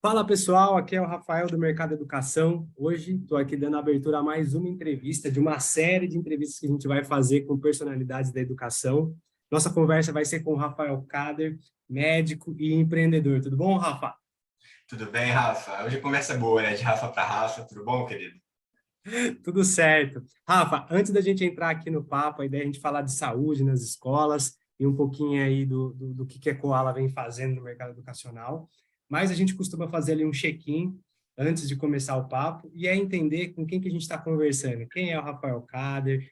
Fala pessoal, aqui é o Rafael do Mercado Educação. Hoje estou aqui dando abertura a mais uma entrevista de uma série de entrevistas que a gente vai fazer com personalidades da educação. Nossa conversa vai ser com o Rafael Kader, médico e empreendedor. Tudo bom, Rafa? Tudo bem, Rafa? Hoje a conversa é boa, né? De Rafa para Rafa. Tudo bom, querido? Tudo certo. Rafa, antes da gente entrar aqui no papo, a ideia é a gente falar de saúde nas escolas e um pouquinho aí do que a Koala vem fazendo no mercado educacional. Mas a gente costuma fazer ali um check-in antes de começar o papo e é entender com quem que a gente está conversando. Quem é o Rafael Kader,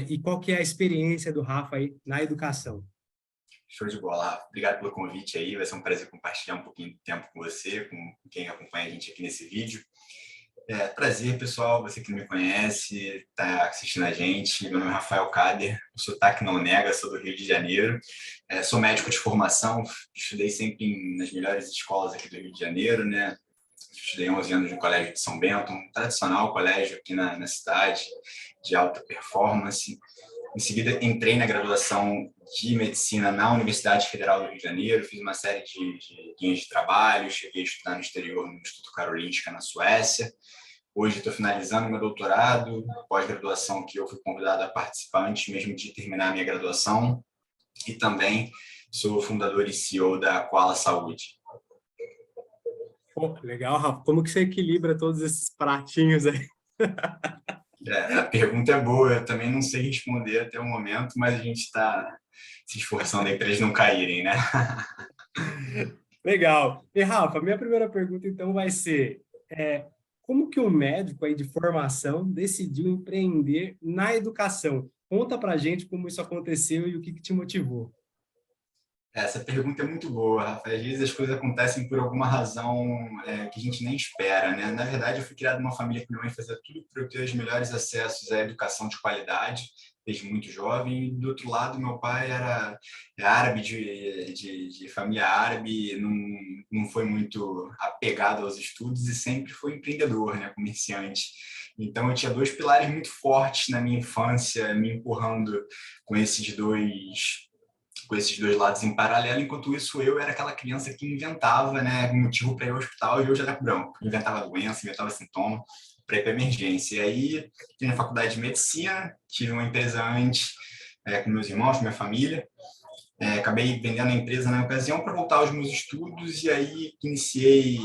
e qual que é a experiência do Rafa aí na educação. Show de bola, Rafa. Obrigado pelo convite aí. Vai ser um prazer compartilhar um pouquinho de tempo com você, com quem acompanha a gente aqui nesse vídeo. Prazer, pessoal. Você que não me conhece, está assistindo a gente. Meu nome é Rafael Kader, o sotaque não nega, sou do Rio de Janeiro. Sou médico de formação, estudei sempre nas melhores escolas aqui do Rio de Janeiro, né? Estudei 11 anos no Colégio de São Bento, um tradicional colégio aqui na cidade, de alta performance. Em seguida, entrei na graduação de medicina na Universidade Federal do Rio de Janeiro, fiz uma série de linhas de trabalho, cheguei a estudar no exterior, no Instituto Karolinska, na Suécia. Hoje estou finalizando meu doutorado, pós-graduação que eu fui convidado a participar antes mesmo de terminar a minha graduação, e também sou fundador e CEO da Koala Saúde. Pô, legal, Rafa. Como que você equilibra todos esses pratinhos aí? A pergunta é boa, eu também não sei responder até o momento, mas a gente está se esforçando aí para eles não caírem, né? Legal. E, Rafa, minha primeira pergunta, então, vai ser, como que um médico aí de formação decidiu empreender na educação? Conta pra gente como isso aconteceu e o que te motivou. Essa pergunta é muito boa, Rafa. Às vezes as coisas acontecem por alguma razão que a gente nem espera, né? Na verdade, eu fui criado numa família que minha mãe fazia tudo para eu ter os melhores acessos à educação de qualidade, desde muito jovem. E, do outro lado, meu pai era árabe, de família árabe, não foi muito apegado aos estudos e sempre foi empreendedor, né? Comerciante. Então, eu tinha dois pilares muito fortes na minha infância, me empurrando com esses dois lados em paralelo. Enquanto isso, eu era aquela criança que inventava, né, motivo para ir ao hospital e eu já era branco. Inventava doença, inventava sintoma para ir para emergência. E aí, fui na faculdade de medicina, tive uma empresa antes com meus irmãos, com minha família. Acabei vendendo a empresa na ocasião para voltar aos meus estudos e aí iniciei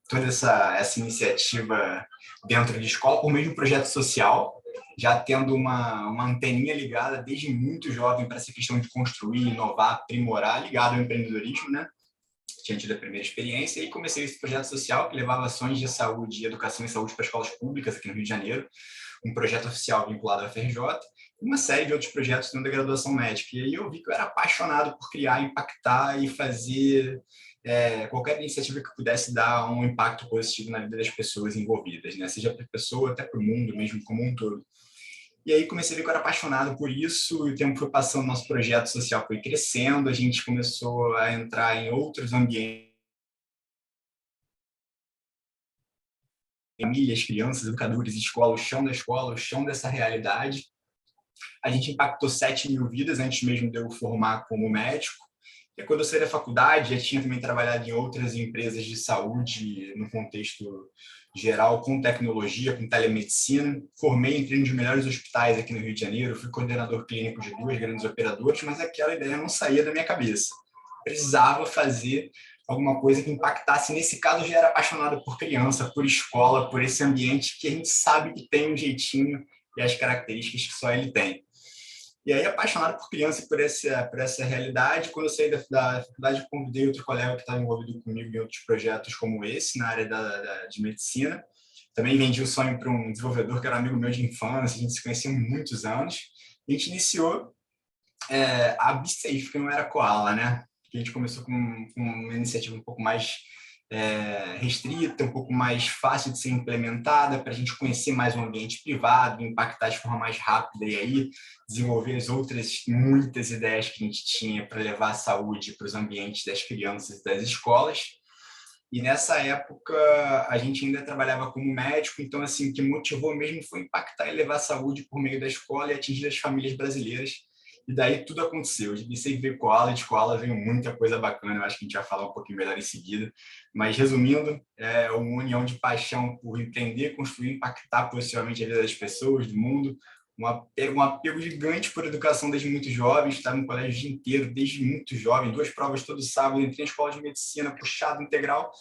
toda essa iniciativa dentro de escola por meio de um projeto social, já tendo uma anteninha ligada desde muito jovem para essa questão de construir, inovar, aprimorar, ligado ao empreendedorismo, né? Tinha tido a primeira experiência e comecei esse projeto social que levava ações de saúde, educação e saúde para escolas públicas aqui no Rio de Janeiro, um projeto oficial vinculado à FRJ, e uma série de outros projetos dentro da graduação médica. E aí eu vi que eu era apaixonado por criar, impactar e fazer qualquer iniciativa que pudesse dar um impacto positivo na vida das pessoas envolvidas, né? Seja para a pessoa, até para o mundo mesmo como um todo. E aí comecei a ver que eu era apaixonado por isso, e o tempo foi passando, nosso projeto social foi crescendo, a gente começou a entrar em outros ambientes, famílias, crianças, educadores, escola, o chão da escola, o chão dessa realidade. A gente impactou 7 mil vidas antes mesmo de eu formar como médico. E quando eu saí da faculdade, já tinha também trabalhado em outras empresas de saúde, no contexto geral, com tecnologia, com telemedicina. Formei em um dos melhores hospitais aqui no Rio de Janeiro, fui coordenador clínico de 2 grandes operadoras, mas aquela ideia não saía da minha cabeça. Precisava fazer alguma coisa que impactasse. Nesse caso, eu já era apaixonado por criança, por escola, por esse ambiente que a gente sabe que tem um jeitinho e as características que só ele tem. E aí, apaixonado por criança e por essa realidade, quando eu saí da faculdade, convidei outro colega que estava envolvido comigo em outros projetos como esse, na área de medicina. Também vendi o sonho para um desenvolvedor que era amigo meu de infância, a gente se conhecia há muitos anos. A gente iniciou a BeSafe, que não era Koala, né? Que a gente começou com uma iniciativa um pouco mais restrita, um pouco mais fácil de ser implementada, para a gente conhecer mais o ambiente privado, impactar de forma mais rápida e aí desenvolver as outras muitas ideias que a gente tinha para levar a saúde para os ambientes das crianças e das escolas. E nessa época a gente ainda trabalhava como médico, então assim, o que motivou mesmo foi impactar e levar a saúde por meio da escola e atingir as famílias brasileiras. E daí tudo aconteceu. De BSafe veio Koala, e de Koala veio muita coisa bacana. Eu acho que a gente vai falar um pouquinho melhor em seguida. Mas, resumindo, é uma união de paixão por empreender, construir, impactar positivamente a vida das pessoas, do mundo. Um apego gigante por educação desde muito jovem. Estava no colégio o dia inteiro, desde muito jovem. 2 provas todo sábado, entrei na escola de medicina, puxado integral.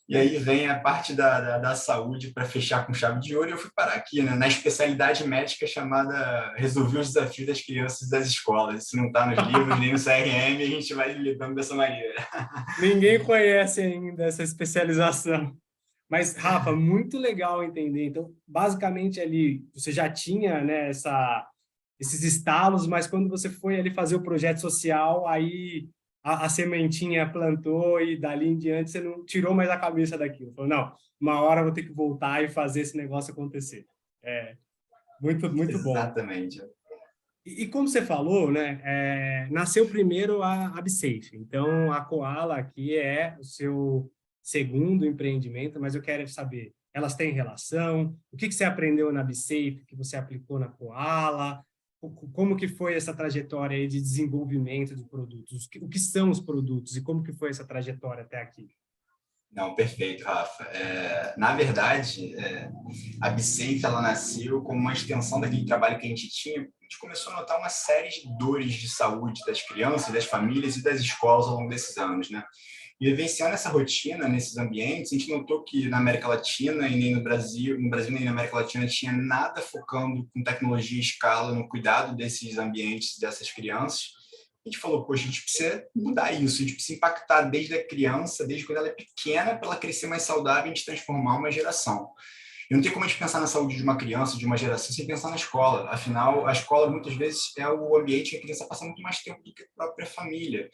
E aí vem a parte da saúde para fechar com chave de ouro. E eu fui parar aqui, né, na especialidade médica chamada Resolver os Desafios das Crianças das Escolas. Isso não está nos livros nem no CRM, a gente vai lidando dessa maneira. Ninguém conhece ainda essa especialização. Mas, Rafa, muito legal entender. Então, basicamente ali, você já tinha, né, esses estalos, mas quando você foi ali fazer o projeto social, aí a sementinha plantou e dali em diante você não tirou mais a cabeça daquilo. Falou, não, uma hora eu vou ter que voltar e fazer esse negócio acontecer. É, muito, muito bom. Exatamente. E como você falou, né, nasceu primeiro a AbSafe. Então, a Koala aqui é o seu segundo empreendimento, mas eu quero saber, elas têm relação? O que você aprendeu na AbSafe que você aplicou na Koala? Como que foi essa trajetória aí de desenvolvimento de produtos? O que são os produtos e como que foi essa trajetória até aqui? Não, perfeito, Rafa. Na verdade, a BSafe ela nasceu como uma extensão daquele trabalho que a gente tinha. A gente começou a notar uma série de dores de saúde das crianças, das famílias e das escolas ao longo desses anos, né? E vivenciando essa rotina nesses ambientes, a gente notou que na América Latina e nem no Brasil nem na América Latina tinha nada focando com tecnologia e escala no cuidado desses ambientes, dessas crianças. A gente falou, poxa, a gente precisa mudar isso, a gente precisa impactar desde a criança, desde quando ela é pequena, para ela crescer mais saudável e a gente transformar uma geração. E não tem como a gente pensar na saúde de uma criança, de uma geração, sem pensar na escola. Afinal, a escola, muitas vezes, é o ambiente que a criança passa muito mais tempo do que a própria família.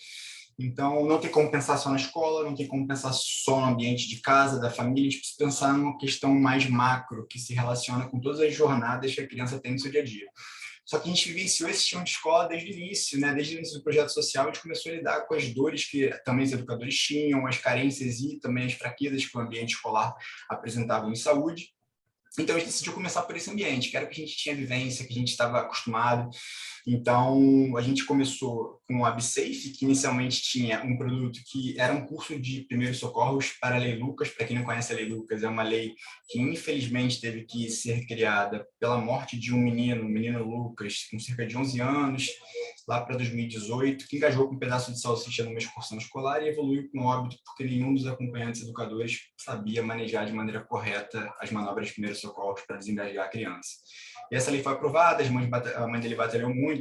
Então, não tem como pensar só na escola, não tem como pensar só no ambiente de casa, da família, a gente precisa pensar numa questão mais macro, que se relaciona com todas as jornadas que a criança tem no seu dia a dia. Só que a gente vivenciou esse chão de escola desde o início, né? Desde o início do projeto social, a gente começou a lidar com as dores que também os educadores tinham, as carências e também as fraquezas que o ambiente escolar apresentava em saúde. Então, a gente decidiu começar por esse ambiente, que era o que a gente tinha vivência, que a gente estava acostumado. Então, a gente começou com o AbSafe, que inicialmente tinha um produto que era um curso de primeiros socorros para a Lei Lucas. Para quem não conhece a Lei Lucas, é uma lei que, infelizmente, teve que ser criada pela morte de um menino, o menino Lucas, com cerca de 11 anos, lá para 2018, que engajou com um pedaço de salsicha numa excursão escolar e evoluiu com óbito porque nenhum dos acompanhantes educadores sabia manejar de maneira correta as manobras de primeiros socorros para desengajar a criança. E essa lei foi aprovada, a mãe dele batalhou muito,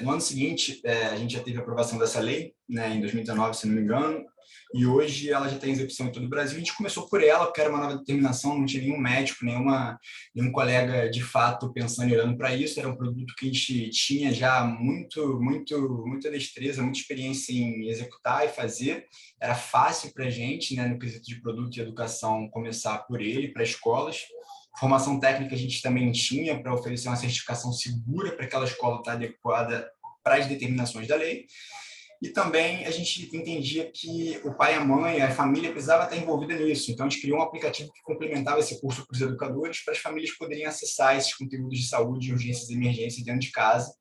no ano seguinte, a gente já teve a aprovação dessa lei, né, em 2019, se não me engano, e hoje ela já tem execução em todo o Brasil. A gente começou por ela, porque era uma nova determinação, não tinha nenhum médico, nenhum colega de fato pensando e olhando para isso. Era um produto que a gente tinha já muita destreza, muita experiência em executar e fazer. Era fácil para a gente, né, no quesito de produto e educação, começar por ele, para escolas. Formação técnica a gente também tinha para oferecer uma certificação segura para aquela escola estar adequada para as determinações da lei. E também a gente entendia que o pai, a mãe, a família precisava estar envolvida nisso. Então, a gente criou um aplicativo que complementava esse curso para os educadores, para as famílias poderem acessar esses conteúdos de saúde, urgências e emergências dentro de casa,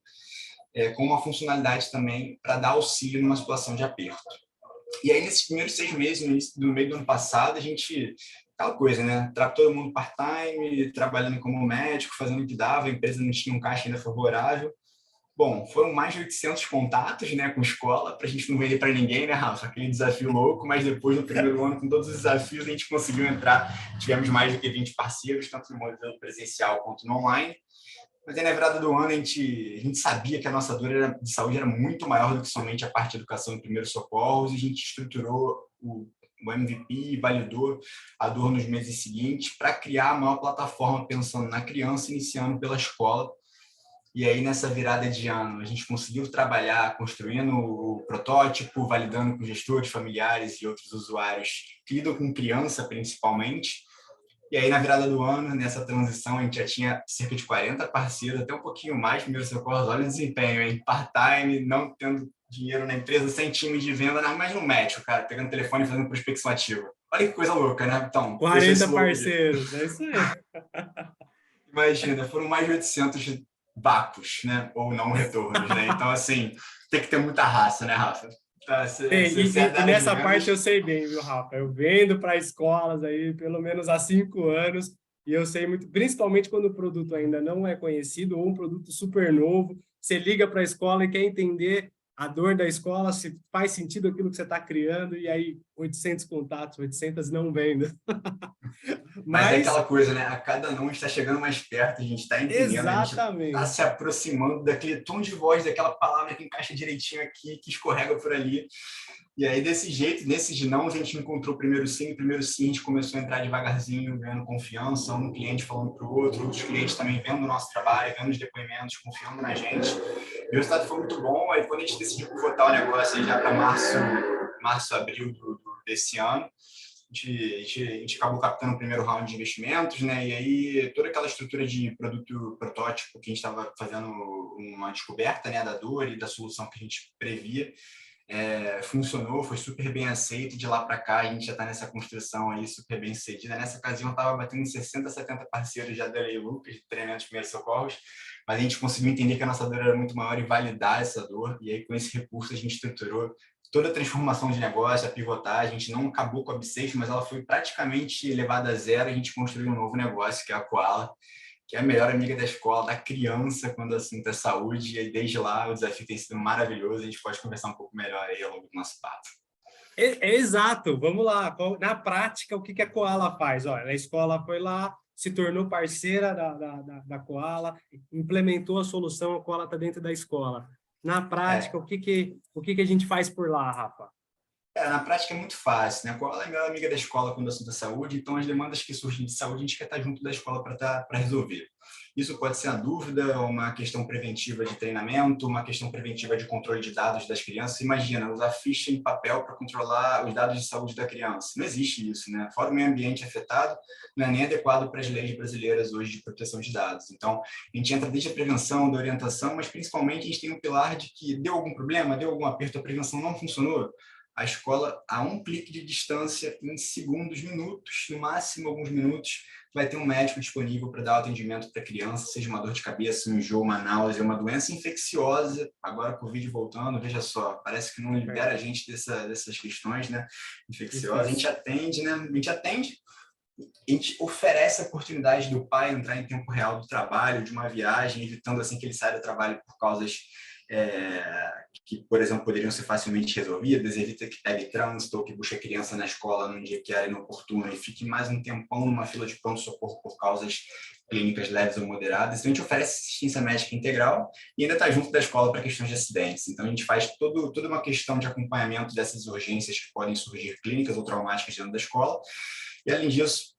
com uma funcionalidade também para dar auxílio numa situação de aperto. E aí, nesses primeiros 6 meses, no meio do ano passado, a gente... Aquela coisa, né? Todo mundo part-time, trabalhando como médico, fazendo o que dava, a empresa não tinha um caixa ainda favorável. Bom, foram mais de 800 contatos, né, com escola, para a gente não vender para ninguém, né, Rafa? Aquele desafio louco, mas depois, no primeiro ano, com todos os desafios, a gente conseguiu entrar. Tivemos mais do que 20 parceiros, tanto no modelo presencial quanto no online. Mas aí, na virada do ano, a gente sabia que a nossa dor de saúde era muito maior do que somente a parte de educação e primeiros socorros, e a gente estruturou o MVP, validou a dor nos meses seguintes para criar a maior plataforma pensando na criança, iniciando pela escola. E aí, nessa virada de ano, a gente conseguiu trabalhar construindo o protótipo, validando com gestores, familiares e outros usuários que lidam com criança, principalmente. E aí, na virada do ano, nessa transição, a gente já tinha cerca de 40 parceiros, até um pouquinho mais, primeiros socorros. Olha o desempenho, hein? Part-time, não tendo dinheiro na empresa, sem time de venda, mas no médico, cara, pegando telefone e fazendo prospecção ativa. Olha que coisa louca, né? Então, deixa esse 40 louco aí. parceiros, é isso aí. Imagina, foram mais de 800 vácuos, né? Ou não retornos, né? Então, assim, tem que ter muita raça, né, Rafa? Tá, E, você é da área de nessa parte vendas. eu sei bem, viu, Rafa? Eu vendo para escolas aí pelo menos há 5 anos e eu sei muito, principalmente quando o produto ainda não é conhecido ou um produto super novo, você liga para a escola e quer entender a dor da escola, se faz sentido aquilo que você está criando e aí 800 contatos, 800 não vendas. Mas é Mas, aquela coisa, né? A cada não está chegando mais perto, a gente está entendendo, a gente está se exatamente. aproximando daquele tom de voz, daquela palavra que encaixa direitinho aqui, que escorrega por ali. E aí, desse jeito, nesses não, a gente encontrou o primeiro sim, a gente começou a entrar devagarzinho, ganhando confiança, um cliente falando para o outro, outros clientes também vendo o nosso trabalho, vendo os depoimentos, confiando na gente. E o resultado foi muito bom. Aí, quando a gente decidiu pivotar o negócio aí já para abril desse ano, a gente acabou captando o primeiro round de investimentos, né? E aí toda aquela estrutura de produto protótipo que a gente estava fazendo uma descoberta, né, da dor e da solução que a gente previa, funcionou, foi super bem aceito. De lá para cá, a gente já está nessa construção aí super bem sucedida. Nessa ocasião, estava batendo 60, 70 parceiros já da Lei Lucas, de treinamentos de primeiros socorros, mas a gente conseguiu entender que a nossa dor era muito maior e validar essa dor. E aí, com esse recurso, a gente estruturou toda a transformação de negócio, a pivotar. A gente não acabou com a Bsafety, mas ela foi praticamente levada a zero. A gente construiu um novo negócio, que é a Koala, que é a melhor amiga da escola, da criança, quando o assunto é saúde. E desde lá, o desafio tem sido maravilhoso. A gente pode conversar um pouco melhor aí ao longo do nosso papo. É exato, vamos lá. Na prática, o que que a Koala faz? Olha, a escola foi lá, se tornou parceira da Koala, implementou a solução, a Koala está dentro da escola. Na prática, É, o que que a gente faz por lá, Rafa? Na prática é muito fácil, né? Ela é melhor amiga da escola quando o assunto é saúde, então as demandas que surgem de saúde a gente quer estar junto da escola para resolver. Isso pode ser a dúvida, uma questão preventiva de treinamento, uma questão preventiva de controle de dados das crianças. Imagina, usar ficha em papel para controlar os dados de saúde da criança. Não existe isso, né? Fora o meio ambiente afetado, não é nem adequado para as leis brasileiras hoje de proteção de dados. Então, a gente entra desde a prevenção, da orientação, mas principalmente a gente tem um pilar de que deu algum problema, deu algum aperto, a prevenção não funcionou, a escola, a um clique de distância, em segundos, minutos, no máximo alguns minutos, vai ter um médico disponível para dar o atendimento para a criança, seja uma dor de cabeça, um enjoo, uma náusea, uma doença infecciosa. Agora, Covid voltando, veja só, parece que não libera a Verdade. gente dessas questões, né, infecciosas. A gente Difícil. atende, né, a gente oferece a oportunidade do pai entrar em tempo real do trabalho, de uma viagem, evitando assim que ele saia do trabalho por causas que, por exemplo, poderiam ser facilmente resolvidas, evita que pegue trânsito ou que busque a criança na escola num dia que era inoportuno e fique mais um tempão numa fila de pronto-socorro por causas clínicas leves ou moderadas. Então, a gente oferece assistência médica integral e ainda está junto da escola para questões de acidentes. Então, a gente faz toda uma questão de acompanhamento dessas urgências que podem surgir clínicas ou traumáticas dentro da escola. E, além disso,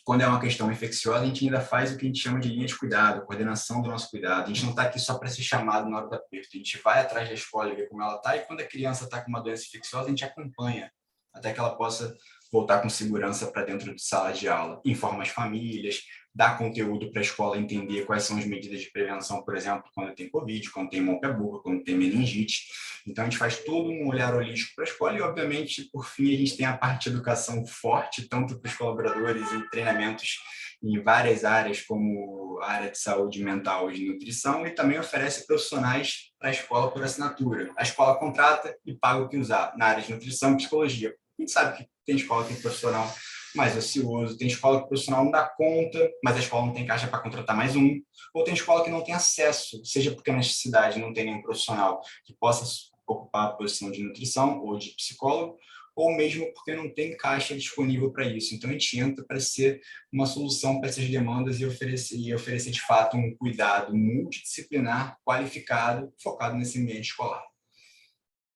quando é uma questão infecciosa, a gente ainda faz o que a gente chama de linha de cuidado, a coordenação do nosso cuidado. A gente não está aqui só para ser chamado na hora do aperto, a gente vai atrás da escola e ver como ela está, e quando a criança está com uma doença infecciosa, a gente acompanha até que ela possa voltar com segurança para dentro de sala de aula. Informa as famílias, dá conteúdo para a escola entender quais são as medidas de prevenção, por exemplo, quando tem Covid, quando tem monkeypox, quando tem meningite. Então, a gente faz todo um olhar holístico para a escola e, obviamente, por fim, a gente tem a parte de educação forte, tanto para os colaboradores e treinamentos em várias áreas, como a área de saúde mental e de nutrição, e também oferece profissionais para a escola por assinatura. A escola contrata e paga o que usar na área de nutrição e psicologia. A gente sabe que tem escola que tem profissional mais ocioso, tem escola que o profissional não dá conta, mas a escola não tem caixa para contratar mais um, ou tem escola que não tem acesso, seja porque na cidade não tem nenhum profissional que possa ocupar a posição de nutrição ou de psicólogo, ou mesmo porque não tem caixa disponível para isso. Então, a gente entra para ser uma solução para essas demandas e oferecer, de fato, um cuidado multidisciplinar, qualificado, focado nesse ambiente escolar.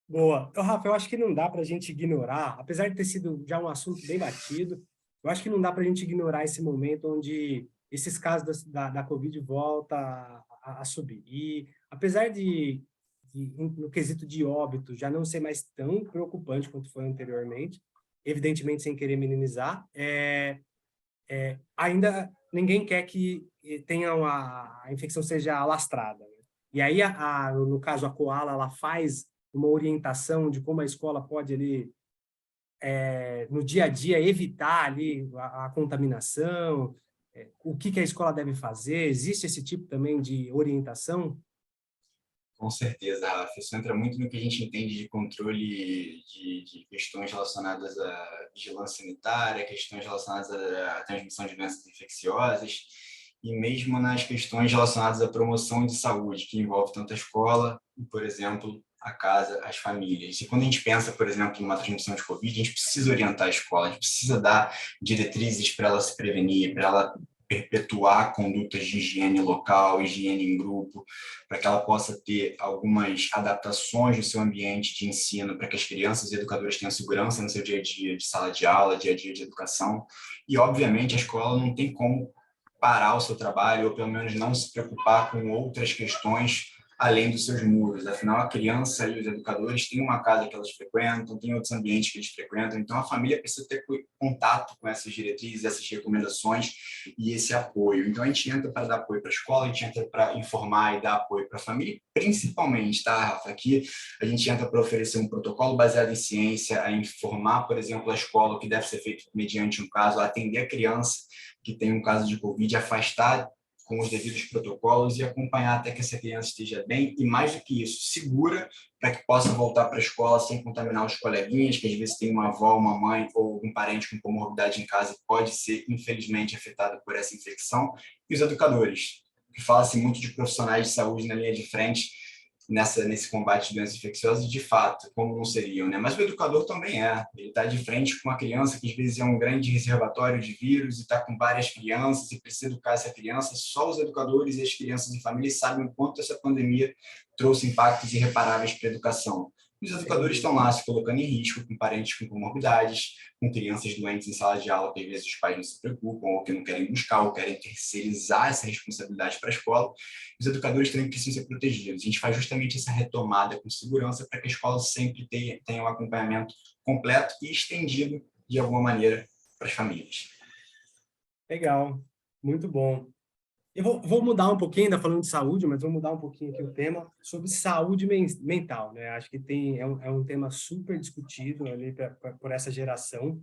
Boa. Então, Rafa, eu acho que não dá para a gente ignorar, apesar de ter sido já um assunto bem batido, eu acho que não dá para a gente ignorar esse momento onde esses casos da Covid voltam a subir. E apesar no quesito de óbito, já não ser mais tão preocupante quanto foi anteriormente, evidentemente sem querer minimizar, ainda ninguém quer que tenha a infecção seja alastrada, né? E aí, no caso, a Koala, ela faz uma orientação de como a escola pode ali, no dia a dia, evitar ali a contaminação. o que a escola deve fazer? Existe esse tipo também de orientação? Com certeza, Rafa. Isso entra muito no que a gente entende de controle de questões relacionadas à vigilância sanitária, questões relacionadas à transmissão de doenças infecciosas e mesmo nas questões relacionadas à promoção de saúde, que envolve tanto a escola e, por exemplo, a casa, as famílias. E quando a gente pensa, por exemplo, numa transmissão de Covid, a gente precisa orientar a escola, a gente precisa dar diretrizes para ela se prevenir, para ela perpetuar condutas de higiene local, higiene em grupo, para que ela possa ter algumas adaptações no seu ambiente de ensino, para que as crianças e educadores tenham segurança no seu dia a dia de sala de aula, dia a dia de educação. E, obviamente, a escola não tem como parar o seu trabalho, ou pelo menos não se preocupar com outras questões além dos seus muros. Afinal, a criança e os educadores têm uma casa que elas frequentam, têm outros ambientes que eles frequentam, então a família precisa ter contato com essas diretrizes, essas recomendações e esse apoio. Então a gente entra para dar apoio para a escola, a gente entra para informar e dar apoio para a família, principalmente, tá, Rafa? Aqui a gente entra para oferecer um protocolo baseado em ciência, a informar, por exemplo, a escola o que deve ser feito mediante um caso, a atender a criança que tem um caso de Covid, afastar com os devidos protocolos e acompanhar até que essa criança esteja bem e, mais do que isso, segura para que possa voltar para a escola sem contaminar os coleguinhas, que às vezes tem uma avó, uma mãe ou algum parente com comorbidade em casa que pode ser, infelizmente, afetado por essa infecção, e os educadores, que fala-se muito de profissionais de saúde na linha de frente nesse combate de doenças infecciosas, de fato, como não seriam, né? Mas o educador também ele está de frente com uma criança que às vezes é um grande reservatório de vírus e está com várias crianças e precisa educar essa criança. Só os educadores e as crianças e famílias sabem o quanto essa pandemia trouxe impactos irreparáveis para a educação. Os educadores estão lá se colocando em risco com parentes com comorbidades, com crianças doentes em sala de aula que às vezes os pais não se preocupam, ou que não querem buscar, ou querem terceirizar essa responsabilidade para a escola. Os educadores também precisam ser protegidos. A gente faz justamente essa retomada com segurança para que a escola sempre tenha um acompanhamento completo e estendido, de alguma maneira, para as famílias. Legal, muito bom. Eu vou mudar um pouquinho, ainda falando de saúde, mas vou mudar um pouquinho aqui o tema sobre saúde mental, né? Acho que é um tema super discutido ali por essa geração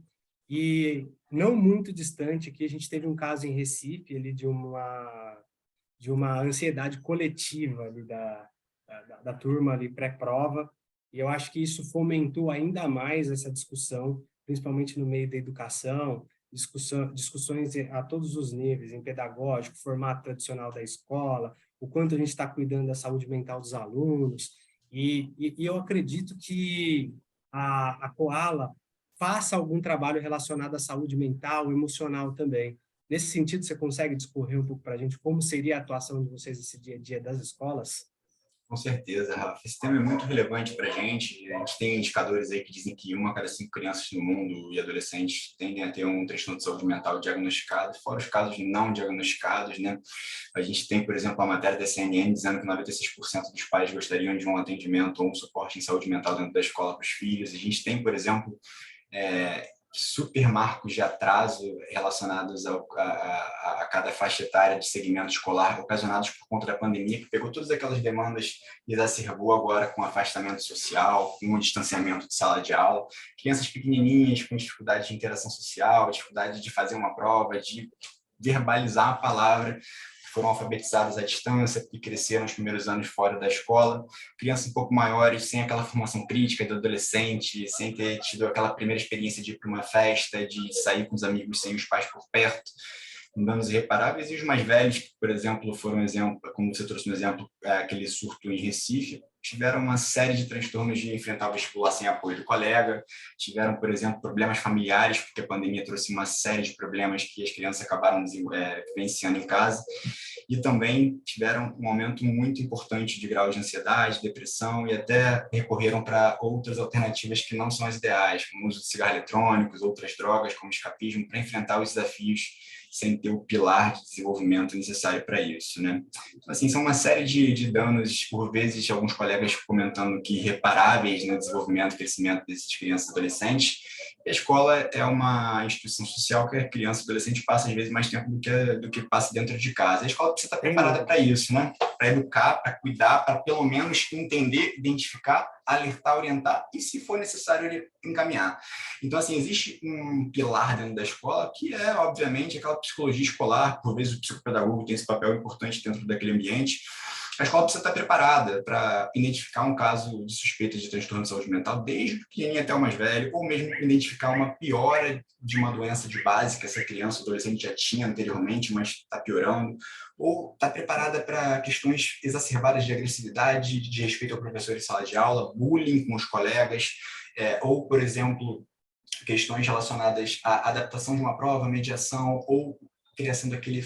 e não muito distante aqui, a gente teve um caso em Recife ali de uma ansiedade coletiva ali da turma ali pré-prova, e eu acho que isso fomentou ainda mais essa discussão, principalmente no meio da educação, discussões a todos os níveis, em pedagógico, formato tradicional da escola, o quanto a gente está cuidando da saúde mental dos alunos, e eu acredito que a Koala faça algum trabalho relacionado à saúde mental, emocional também. Nesse sentido, você consegue discorrer um pouco para a gente como seria a atuação de vocês nesse dia a dia das escolas? Com certeza, Rafa. Esse tema é muito relevante para a gente. A gente tem indicadores aí que dizem que 1 a cada 5 crianças no mundo e adolescentes tendem a ter um transtorno de saúde mental diagnosticado, fora os casos não diagnosticados, né? A gente tem, por exemplo, a matéria da CNN dizendo que 96% dos pais gostariam de um atendimento ou um suporte em saúde mental dentro da escola para os filhos. A gente tem, por exemplo, super marcos de atraso relacionados a cada faixa etária de segmento escolar, ocasionados por conta da pandemia, que pegou todas aquelas demandas e exacerbou agora com afastamento social, com o distanciamento de sala de aula. Crianças pequenininhas com dificuldade de interação social, dificuldade de fazer uma prova, de verbalizar a palavra, foram alfabetizadas à distância, porque cresceram os primeiros anos fora da escola, crianças um pouco maiores, sem aquela formação crítica do adolescente, sem ter tido aquela primeira experiência de ir para uma festa, de sair com os amigos sem os pais por perto, com danos irreparáveis, e os mais velhos, que, por exemplo, foram um exemplo, como você trouxe no exemplo, aquele surto em Recife, tiveram uma série de transtornos de enfrentar o vestibular sem apoio do colega, tiveram, por exemplo, problemas familiares, porque a pandemia trouxe uma série de problemas que as crianças acabaram vivenciando em casa, e também tiveram um aumento muito importante de grau de ansiedade, depressão, e até recorreram para outras alternativas que não são as ideais, como o uso de cigarros eletrônicos, outras drogas, como escapismo, para enfrentar os desafios sem ter o pilar de desenvolvimento necessário para isso, né? Então, assim, são uma série de danos, por vezes, alguns colegas comentando que irreparáveis no desenvolvimento e crescimento dessas crianças e adolescentes, E a escola é uma instituição social que a criança e adolescente passa, às vezes, mais tempo do que passa dentro de casa. A escola precisa estar preparada para isso, né? Para educar, para cuidar, para pelo menos entender, identificar, alertar, orientar e, se for necessário, encaminhar. Então, assim, existe um pilar dentro da escola que é, obviamente, aquela psicologia escolar. Por vezes, o psicopedagogo tem esse papel importante dentro daquele ambiente. A escola precisa estar preparada para identificar um caso de suspeita de transtorno de saúde mental, desde o pequenininho até o mais velho, ou mesmo identificar uma piora de uma doença de base que essa criança ou adolescente já tinha anteriormente, mas está piorando, ou está preparada para questões exacerbadas de agressividade, de respeito ao professor em sala de aula, bullying com os colegas, ou, por exemplo, questões relacionadas à adaptação de uma prova, mediação ou criação daquele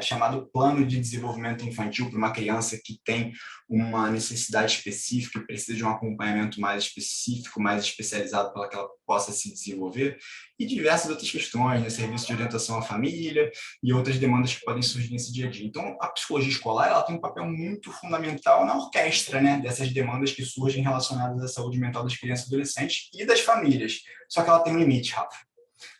chamado plano de desenvolvimento infantil para uma criança que tem uma necessidade específica e precisa de um acompanhamento mais específico, mais especializado para que ela possa se desenvolver, e diversas outras questões, né, serviço de orientação à família e outras demandas que podem surgir nesse dia a dia. Então, a psicologia escolar ela tem um papel muito fundamental na orquestra, né, dessas demandas que surgem relacionadas à saúde mental das crianças e adolescentes e das famílias. Só que ela tem um limite, Rafa.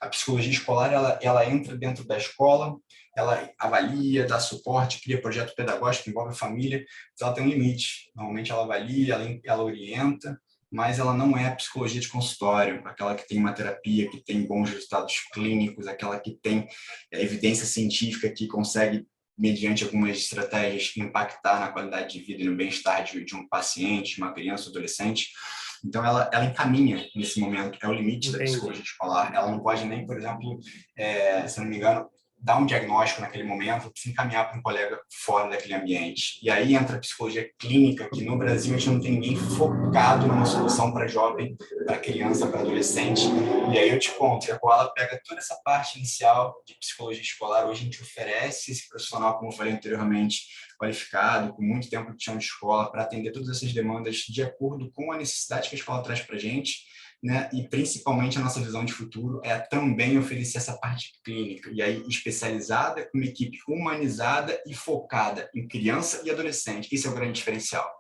A psicologia escolar ela entra dentro da escola, ela avalia, dá suporte, cria projeto pedagógico que envolve a família, mas ela tem um limite. Normalmente ela avalia, ela orienta, mas ela não é a psicologia de consultório, aquela que tem uma terapia, que tem bons resultados clínicos, aquela que tem evidência científica que consegue, mediante algumas estratégias, impactar na qualidade de vida e no bem-estar de um paciente, de uma criança ou adolescente. Então, ela encaminha nesse momento, é o limite da psicologia escolar. Ela não pode nem, por exemplo, se não me engano, dar um diagnóstico naquele momento, se encaminhar para um colega fora daquele ambiente. E aí entra a psicologia clínica, que no Brasil a gente não tem ninguém focado numa solução para jovem, para criança, para adolescente. E aí eu te conto, a Koala pega toda essa parte inicial de psicologia escolar. Hoje a gente oferece esse profissional, como eu falei anteriormente, qualificado, com muito tempo de chão de escola, para atender todas essas demandas de acordo com a necessidade que a escola traz para a gente, né? E principalmente a nossa visão de futuro é também oferecer essa parte clínica, e aí especializada, com uma equipe humanizada e focada em criança e adolescente. Esse é o grande diferencial.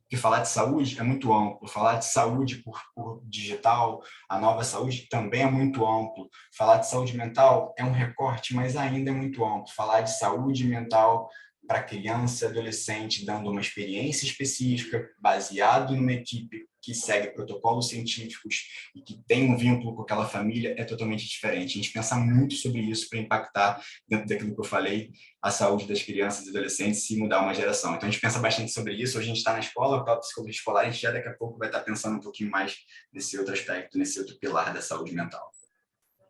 Porque falar de saúde é muito amplo, falar de saúde por digital, a nova saúde também é muito amplo. Falar de saúde mental é um recorte, mas ainda é muito amplo. Falar de saúde mental para criança e adolescente, dando uma experiência específica, baseado numa equipe que segue protocolos científicos e que tem um vínculo com aquela família, é totalmente diferente. A gente pensa muito sobre isso para impactar, dentro daquilo que eu falei, a saúde das crianças e adolescentes e mudar uma geração. Então, a gente pensa bastante sobre isso. Hoje a gente está na escola, para a psicologia escolar, a gente já daqui a pouco vai estar pensando um pouquinho mais nesse outro aspecto, nesse outro pilar da saúde mental.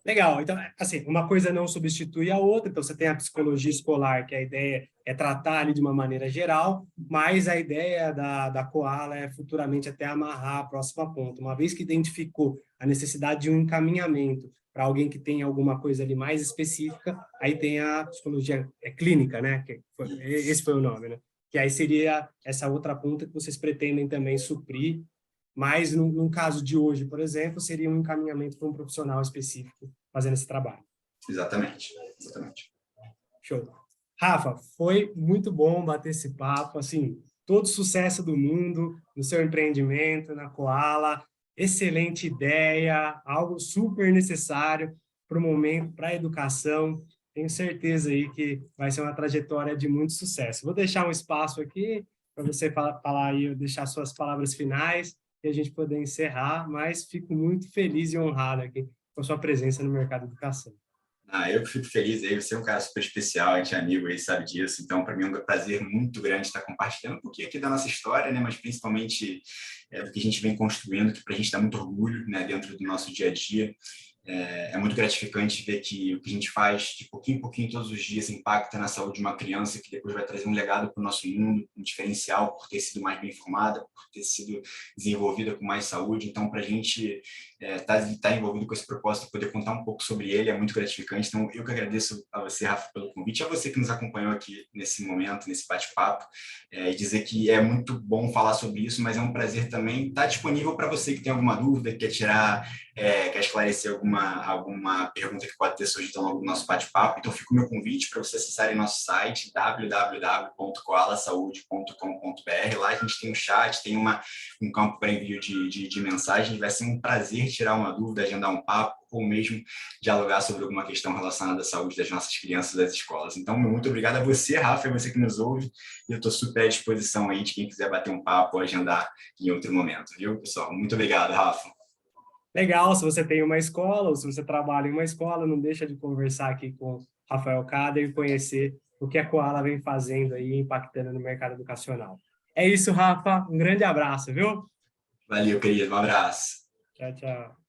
Legal. Então, assim, uma coisa não substitui a outra. Então, você tem a psicologia escolar, que a ideia é tratar ali de uma maneira geral, mas a ideia da Koala é futuramente até amarrar a próxima ponta. Uma vez que identificou a necessidade de um encaminhamento para alguém que tem alguma coisa ali mais específica, aí tem a psicologia clínica, né? Esse foi o nome, né? Que aí seria essa outra ponta que vocês pretendem também suprir, mas no caso de hoje, por exemplo, seria um encaminhamento para um profissional específico fazendo esse trabalho. Exatamente, exatamente. Show. Rafa, foi muito bom bater esse papo, assim, todo sucesso do mundo no seu empreendimento, na Koala, excelente ideia, algo super necessário para o momento, para a educação. Tenho certeza aí que vai ser uma trajetória de muito sucesso. Vou deixar um espaço aqui para você falar aí, deixar suas palavras finais e a gente poder encerrar, mas fico muito feliz e honrado aqui com a sua presença no mercado de educação. Eu que fico feliz aí, você é um cara super especial, a gente é amigo aí, sabe disso, então para mim é um prazer muito grande estar compartilhando um pouquinho aqui da nossa história, né, mas principalmente do que a gente vem construindo, que para a gente dá muito orgulho, né, dentro do nosso dia a dia. É muito gratificante ver que o que a gente faz de pouquinho em pouquinho todos os dias impacta na saúde de uma criança que depois vai trazer um legado para o nosso mundo, um diferencial por ter sido mais bem formada, por ter sido desenvolvida com mais saúde. Então, para a gente tá envolvido com esse propósito, poder contar um pouco sobre ele é muito gratificante. Então, eu que agradeço a você, Rafa, pelo convite, a você que nos acompanhou aqui nesse momento, nesse bate-papo, e dizer que é muito bom falar sobre isso, mas é um prazer também também está disponível para você que tem alguma dúvida, quer tirar, quer esclarecer alguma pergunta que pode ter surgido ao longo do nosso bate-papo. Então, fica o meu convite para você acessarem nosso site, www.koalasaude.com.br. Lá a gente tem um chat, tem um campo para envio de mensagem. Vai ser um prazer tirar uma dúvida, agendar um papo, ou mesmo dialogar sobre alguma questão relacionada à saúde das nossas crianças das escolas. Então, muito obrigado a você, Rafa, e você que nos ouve. E eu estou super à disposição aí de quem quiser bater um papo ou agendar em outro momento, viu, pessoal? Muito obrigado, Rafa. Legal, se você tem uma escola ou se você trabalha em uma escola, não deixa de conversar aqui com Rafael Kader e conhecer o que a Koala vem fazendo aí, impactando no mercado educacional. É isso, Rafa. Um grande abraço, viu? Valeu, querido. Um abraço. Tchau, tchau.